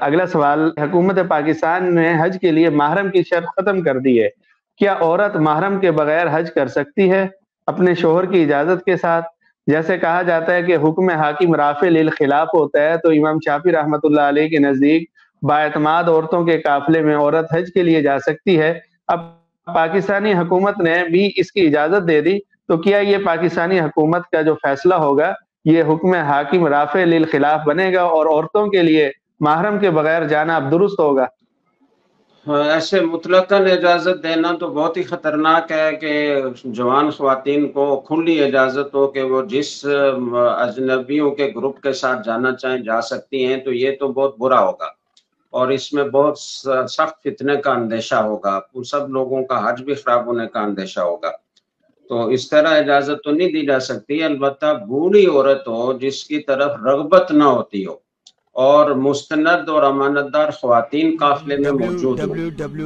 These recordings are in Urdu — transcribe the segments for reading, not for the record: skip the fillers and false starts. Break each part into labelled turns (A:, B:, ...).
A: اگلا سوال، حکومت پاکستان نے حج کے لیے محرم کی شرط ختم کر دی ہے، کیا عورت محرم کے بغیر حج کر سکتی ہے اپنے شوہر کی اجازت کے ساتھ؟ جیسے کہا جاتا ہے کہ حکم حاکم رافع للخلاف ہوتا ہے، تو امام شافعی رحمۃ اللہ علیہ کے نزدیک بااعتماد عورتوں کے قافلے میں عورت حج کے لیے جا سکتی ہے۔ اب پاکستانی حکومت نے بھی اس کی اجازت دے دی، تو کیا یہ پاکستانی حکومت کا جو فیصلہ ہوگا یہ حکم حاکم رافع للخلاف بنے گا اور عورتوں کے لیے محرم کے بغیر جانا اب درست ہوگا؟
B: ایسے مطلقاً اجازت دینا تو بہت ہی خطرناک ہے کہ جوان خواتین کو کھلی اجازت ہو کہ وہ جس اجنبیوں کے گروپ کے ساتھ جانا چاہیں جا سکتی ہیں، تو یہ تو بہت برا ہوگا اور اس میں بہت سخت فتنے کا اندیشہ ہوگا، ان سب لوگوں کا حج بھی خراب ہونے کا اندیشہ ہوگا۔ تو اس طرح اجازت تو نہیں دی جا سکتی، البتہ بوڑھی عورت ہو جس کی طرف رغبت نہ ہوتی ہو اور مستند اور امانت دار خواتین قافلے میں موجود ہوں،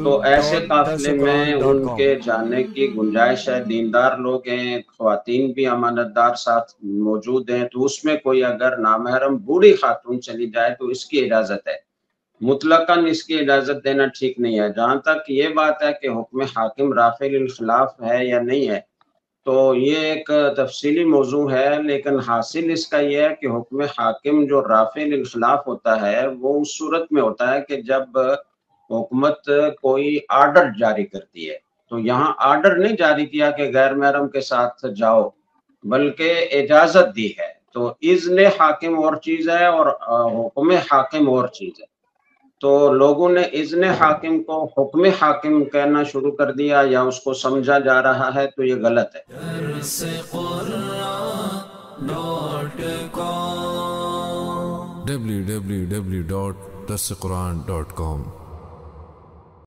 B: تو ایسے قافلے میں ان کے جانے کی گنجائش ہے۔ دیندار لوگ ہیں، خواتین بھی امانت دار ساتھ موجود ہیں، تو اس میں کوئی اگر نامحرم بوڑھی خاتون چلی جائے تو اس کی اجازت ہے، مطلقاً اس کی اجازت دینا ٹھیک نہیں ہے۔ جہاں تک یہ بات ہے کہ حکم حاکم رافع للخلاف ہے یا نہیں ہے، تو یہ ایک تفصیلی موضوع ہے، لیکن حاصل اس کا یہ ہے کہ حکم حاکم جو رافع للخلاف ہوتا ہے وہ اس صورت میں ہوتا ہے کہ جب حکومت کوئی آرڈر جاری کرتی ہے، تو یہاں آرڈر نہیں جاری کیا کہ غیر محرم کے ساتھ جاؤ، بلکہ اجازت دی ہے۔ تو اذن حاکم اور چیز ہے اور حکم حاکم اور چیز ہے۔ تو لوگوں نے اذن حاکم کو حکم حاکم کہنا شروع کر دیا یا اس کو سمجھا جا رہا ہے، تو یہ غلط ہے۔
C: www.darsequran.com